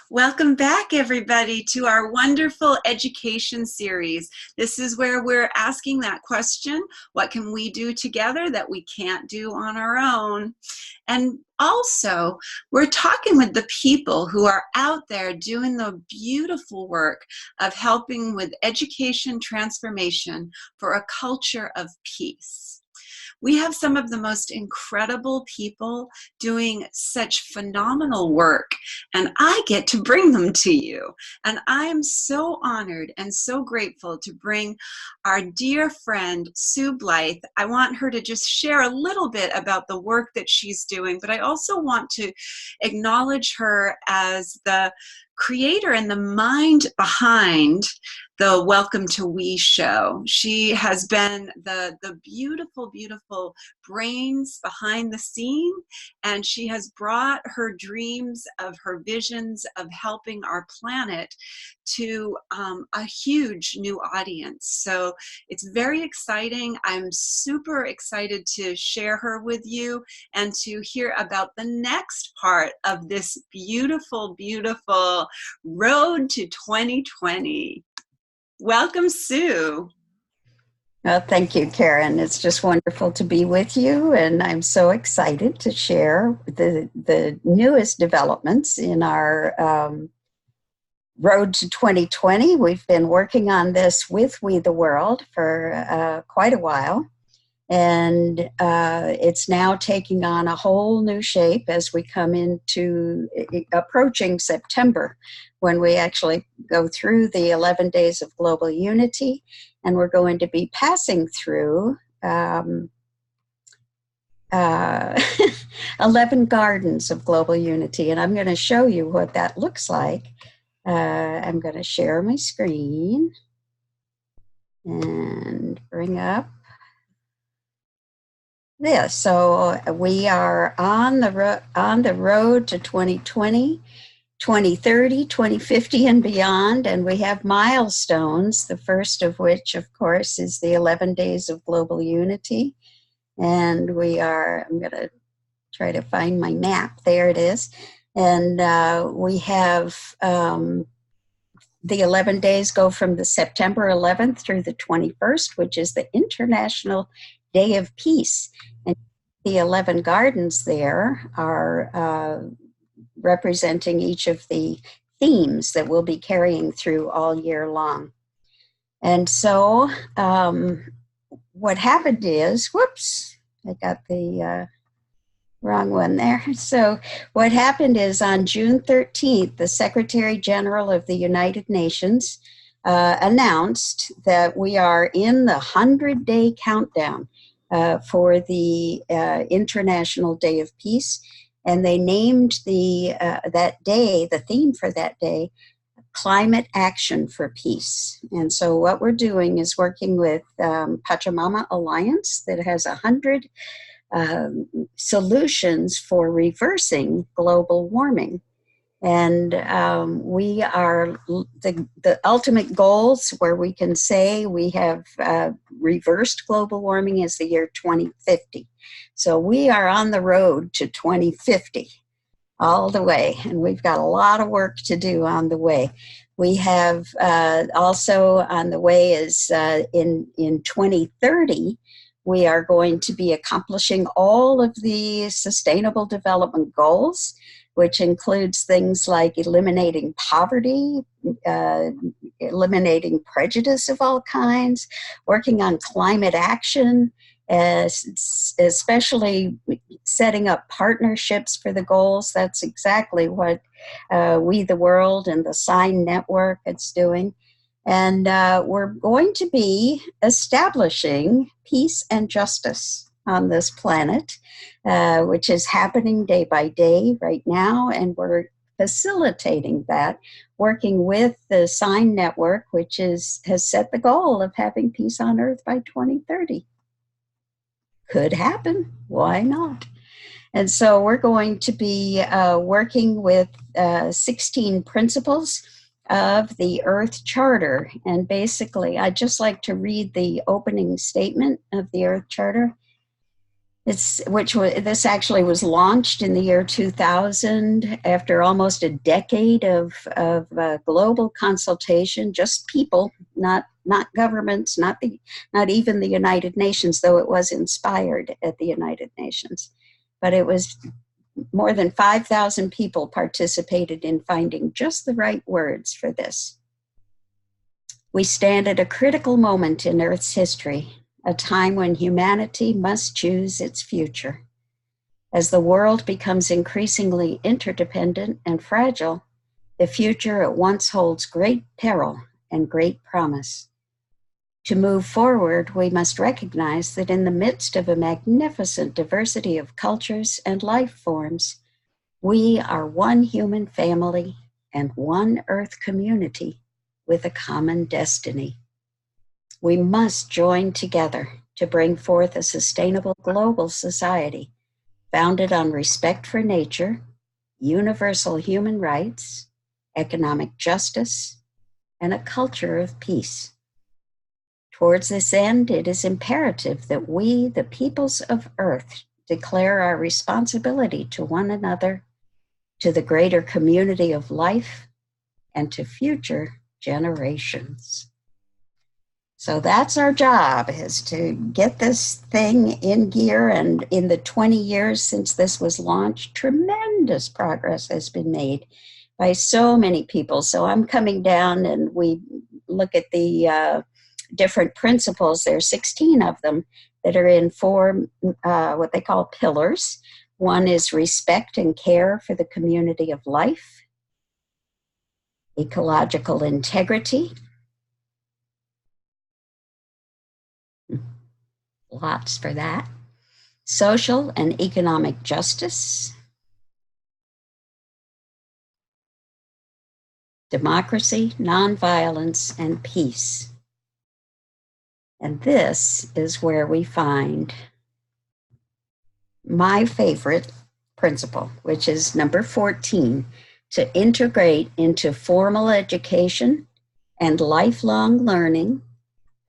Welcome back, everybody, to our wonderful education series. This is where we're asking that question, what can we do together that we can't do on our own? And also, we're talking with the people who are out there doing the beautiful work of helping with education transformation for a culture of peace. We have some of the most incredible people doing such phenomenal work, and I get to bring them to you. And I am so honored and so grateful to bring our dear friend, Sue Blythe. I want her to just share a little bit about the work that she's doing, but I also want to acknowledge her as the creator and the mind behind the Welcome to We show. She has been the beautiful, beautiful brains behind the scene, and she has brought her dreams of her visions of helping our planet to a huge new audience. So it's very exciting. I'm super excited to share her with you and to hear about the next part of this beautiful, beautiful road to 2020. Welcome, Sue. Well, thank you, Karen. It's just wonderful to be with you, and I'm so excited to share the newest developments in our road to 2020. We've been working on this with We the World for quite a while, and it's now taking on a whole new shape as we come into approaching September, when we actually go through the 11 days of global unity, and we're going to be passing through 11 gardens of global unity, and I'm going to show you what that looks like. I'm going to share my screen and bring up this. So we are on the road to 2020, 2030, 2050, and beyond, and we have milestones, the first of which, of course, is the 11 days of global unity. And I'm going to try to find my map. There it is. And we have the 11 days go from the September 11th through the 21st, which is the International Day of Peace. And the 11 gardens there are representing each of the themes that we'll be carrying through all year long. And so what happened is, whoops, I got the wrong one there. So what happened is on June 13th, the Secretary General of the United Nations announced that we are in the 100-day countdown for the International Day of Peace. And they named that day, the theme for that day, Climate Action for Peace. And so what we're doing is working with Pachamama Alliance that has 100 solutions for reversing global warming. And we are the ultimate goals where we can say we have reversed global warming is the year 2050. So we are on the road to 2050 all the way, and we've got a lot of work to do on the way. We have also on the way is in 2030, we are going to be accomplishing all of the Sustainable Development Goals, which includes things like eliminating poverty, eliminating prejudice of all kinds, working on climate action, especially setting up partnerships for the goals. That's exactly what We the World and the Sign Network is doing. And we're going to be establishing peace and justice on this planet, which is happening day by day right now, and we're facilitating that, working with the Sign Network, which has set the goal of having peace on Earth by 2030. Could happen. Why not? And so we're going to be working with 16 principles of the Earth Charter. And basically, I'd just like to read the opening statement of the Earth Charter. This actually was launched in the year 2000 after almost a decade of global consultation, just people, not governments, not even the United Nations, though it was inspired at the United Nations. But it was more than 5,000 people participated in finding just the right words for this. We stand at a critical moment in Earth's history, a time when humanity must choose its future. As the world becomes increasingly interdependent and fragile, the future at once holds great peril and great promise. To move forward, we must recognize that in the midst of a magnificent diversity of cultures and life forms, we are one human family and one Earth community with a common destiny. We must join together to bring forth a sustainable global society founded on respect for nature, universal human rights, economic justice, and a culture of peace. Towards this end, it is imperative that we, the peoples of Earth, declare our responsibility to one another, to the greater community of life, and to future generations. So that's our job, is to get this thing in gear. And in the 20 years since this was launched, tremendous progress has been made by so many people. So I'm coming down and we look at the different principles. There are 16 of them that are in four, what they call pillars. One is respect and care for the community of life, ecological integrity, lots for that, social and economic justice, democracy, nonviolence, and peace. And this is where we find my favorite principle, which is number 14, to integrate into formal education and lifelong learning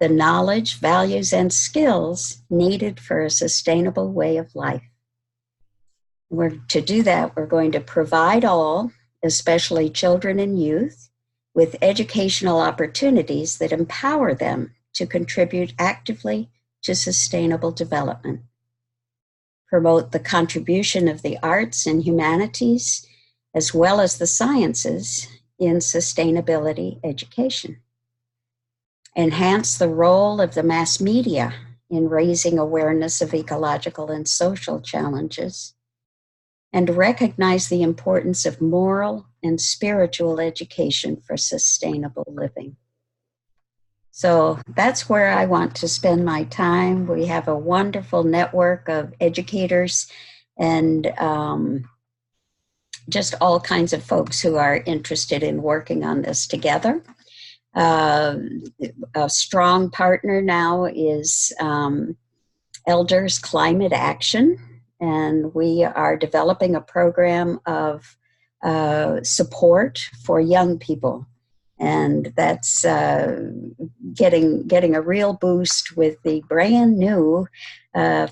the knowledge, values, and skills needed for a sustainable way of life. To do that, we're going to provide all, especially children and youth, with educational opportunities that empower them to contribute actively to sustainable development. Promote the contribution of the arts and humanities, as well as the sciences, in sustainability education. Enhance the role of the mass media in raising awareness of ecological and social challenges, and recognize the importance of moral and spiritual education for sustainable living. So that's where I want to spend my time. We have a wonderful network of educators and just all kinds of folks who are interested in working on this together. A strong partner now is Elders Climate Action, and we are developing a program of support for young people. And that's getting a real boost with the brand new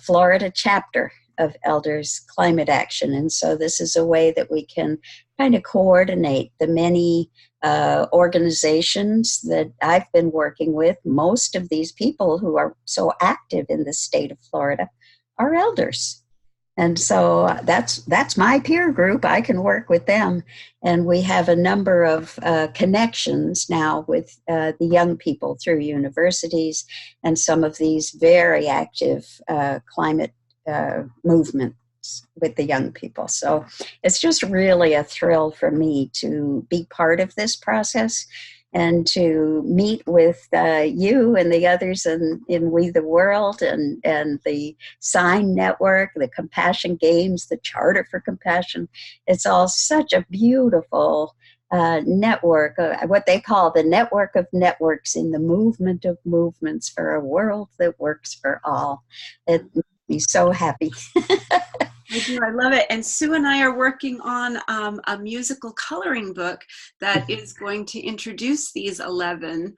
Florida chapter of Elders Climate Action. And so this is a way that we can kind of coordinate the many organizations that I've been working with. Most of these people who are so active in the state of Florida are elders. And so that's my peer group. I can work with them. And we have a number of connections now with the young people through universities and some of these very active climate movements with the young people. So it's just really a thrill for me to be part of this process and to meet with you and the others in We the World and the Sign Network, the Compassion Games, the Charter for Compassion. It's all such a beautiful network, what they call the network of networks in the movement of movements for a world that works for all. It makes me so happy. I do. I love it. And Sue and I are working on a musical coloring book that is going to introduce these 11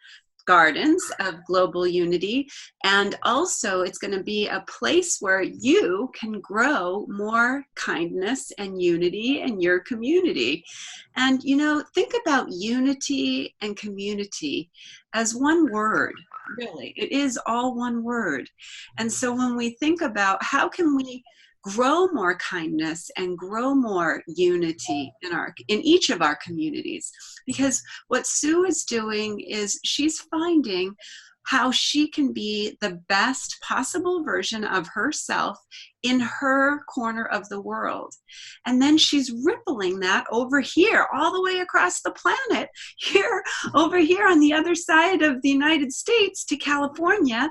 gardens of global unity. And also it's going to be a place where you can grow more kindness and unity in your community. And, you know, think about unity and community as one word. Really, it is all one word. And so when we think about how can we grow more kindness and grow more unity in each of our communities, because what Sue is doing is she's finding how she can be the best possible version of herself in her corner of the world. And then she's rippling that over here, all the way across the planet, here, over here on the other side of the United States to California,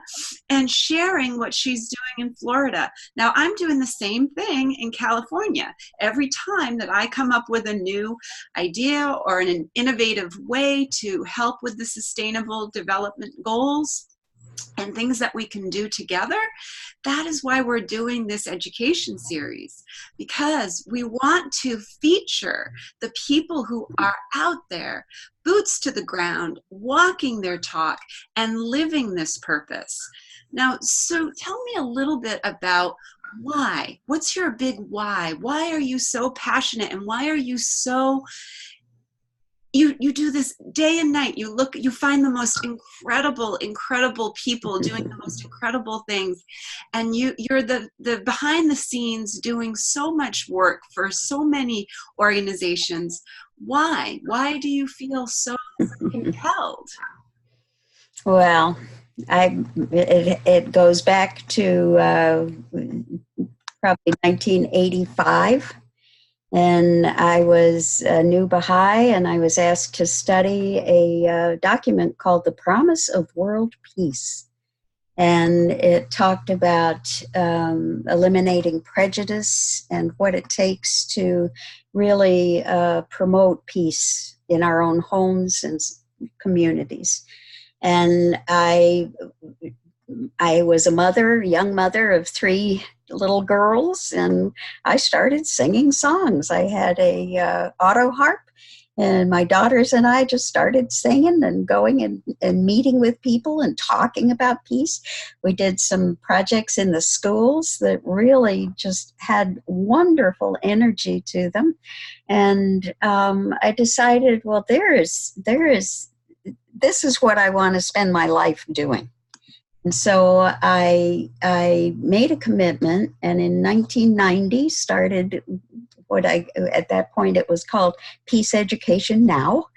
and sharing what she's doing in Florida. Now, I'm doing the same thing in California. Every time that I come up with a new idea or an innovative way to help with the sustainable development goals and things that we can do together, that is why we're doing this education series, because we want to feature the people who are out there, boots to the ground, walking their talk and living this purpose. Now, so tell me a little bit about why. What's your big why? Why are you so passionate, and why are you so you do this day and night? You find the most incredible people doing the most incredible things, and you're the behind the scenes doing so much work for so many organizations. Why do you feel so compelled? Well, it goes back to probably 1985. And I was a new Baha'i, and I was asked to study a document called The Promise of World Peace. And it talked about eliminating prejudice and what it takes to really promote peace in our own homes and communities. And I was a young mother of 3 little girls, and I started singing songs. I had a auto harp, and my daughters and I just started singing and going and meeting with people and talking about peace. We did some projects in the schools that really just had wonderful energy to them. And I decided, well, this is what I want to spend my life doing. And so I made a commitment, and in 1990 started at that point it was called Peace Education Now,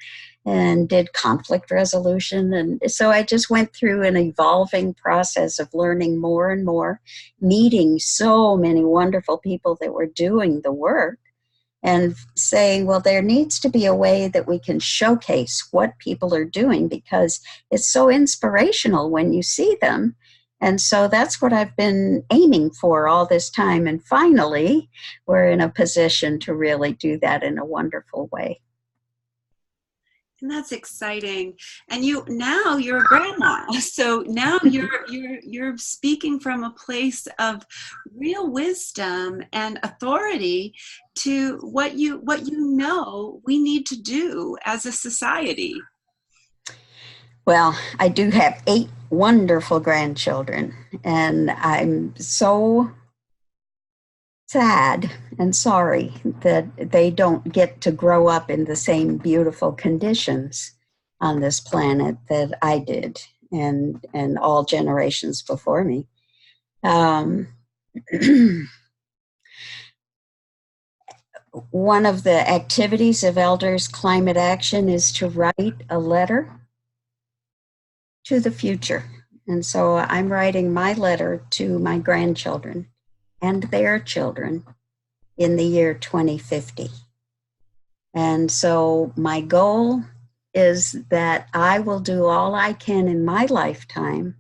and did conflict resolution. And so I just went through an evolving process of learning more and more, meeting so many wonderful people that were doing the work, and saying, well, there needs to be a way that we can showcase what people are doing, because it's so inspirational when you see them. And so that's what I've been aiming for all this time. And finally, we're in a position to really do that in a wonderful way. And that's exciting. And now you're a grandma, so now you're speaking from a place of real wisdom and authority to what you know we need to do as a society. Well, I do have 8 wonderful grandchildren, and I'm so sad and sorry that they don't get to grow up in the same beautiful conditions on this planet that I did, and all generations before me. One of the activities of Elders Climate Action is to write a letter to the future. And so I'm writing my letter to my grandchildren and their children in the year 2050. And so my goal is that I will do all I can in my lifetime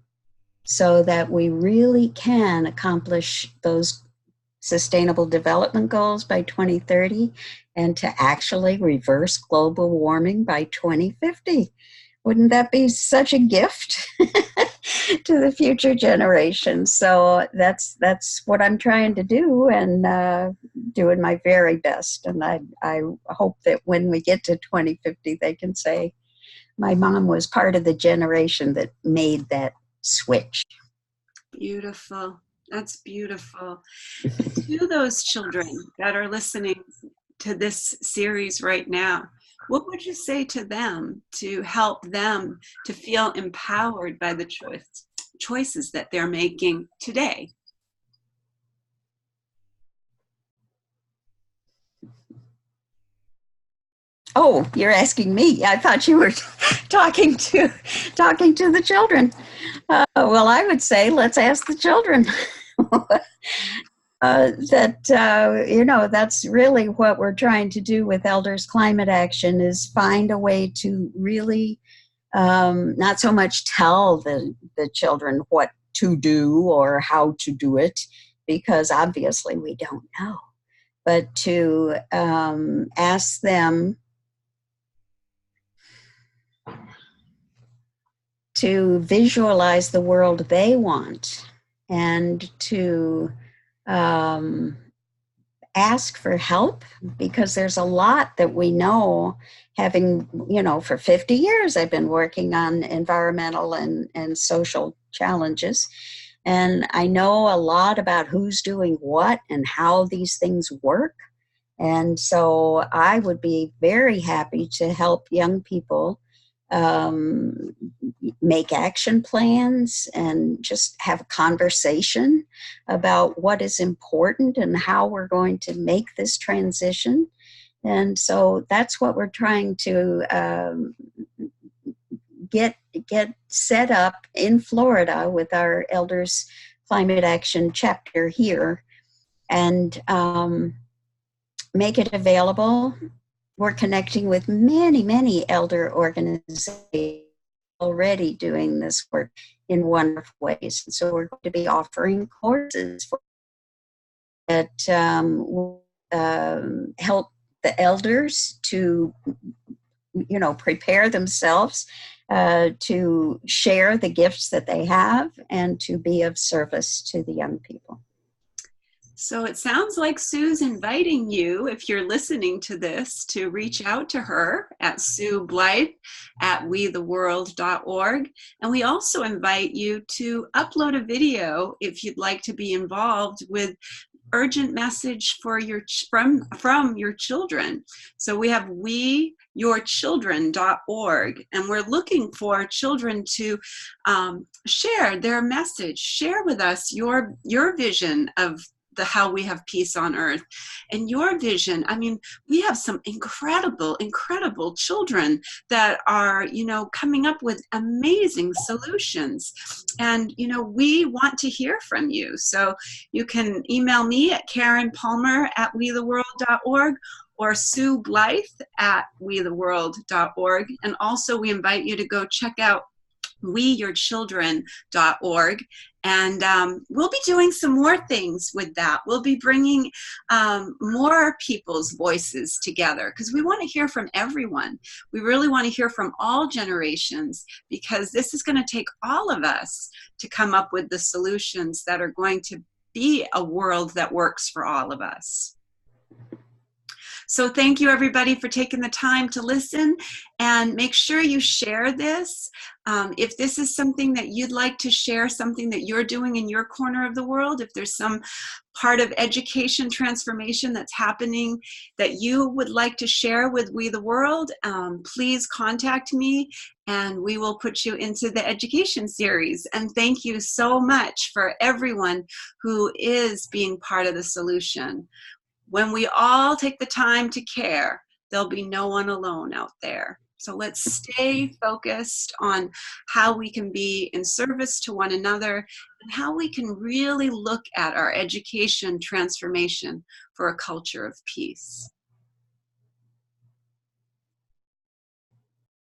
so that we really can accomplish those sustainable development goals by 2030 and to actually reverse global warming by 2050. Wouldn't that be such a gift to the future generations? So that's what I'm trying to do, and doing my very best. And I hope that when we get to 2050, they can say, my mom was part of the generation that made that switch. Beautiful. That's beautiful. And to those children that are listening to this series right now, what would you say to them to help them to feel empowered by the choices that they're making today? Oh, you're asking me. I thought you were talking to the children. Well, I would say let's ask the children. That's really what we're trying to do with Elders Climate Action, is find a way to really not so much tell the children what to do or how to do it, because obviously we don't know, but to ask them to visualize the world they want, and to ask for help, because there's a lot that we know. Having, for 50 years, I've been working on environmental and social challenges. And I know a lot about who's doing what and how these things work. And so I would be very happy to help young people make action plans and just have a conversation about what is important and how we're going to make this transition. And so that's what we're trying to get set up in Florida with our Elders Climate Action chapter here, and make it available. We're connecting with many elder organizations already doing this work in wonderful ways. And so we're going to be offering courses that will help the elders to, prepare themselves to share the gifts that they have and to be of service to the young people. So it sounds like Sue's inviting you, if you're listening to this, to reach out to her at Sue Blythe at wetheworld.org. And we also invite you to upload a video if you'd like to be involved with urgent message for from your children. So we have weyourchildren.org, and we're looking for children to share their message, share with us your vision of how we have peace on earth, and your vision. I mean, we have some incredible children that are, coming up with amazing solutions, and we want to hear from you. So you can email me at Karen Palmer at wetheworld.org, or Sue Blythe at wetheworld.org. And also we invite you to go check out weyourchildren.org. And we'll be doing some more things with that. We'll be bringing more people's voices together, because we want to hear from everyone. We really want to hear from all generations, because this is going to take all of us to come up with the solutions that are going to be a world that works for all of us. So thank you, everybody, for taking the time to listen, and make sure you share this. If this is something that you'd like to share, something that you're doing in your corner of the world, if there's some part of education transformation that's happening that you would like to share with We the World, please contact me, and we will put you into the education series. And thank you so much for everyone who is being part of the solution. When we all take the time to care, there'll be no one alone out there. So let's stay focused on how we can be in service to one another, and how we can really look at our education transformation for a culture of peace.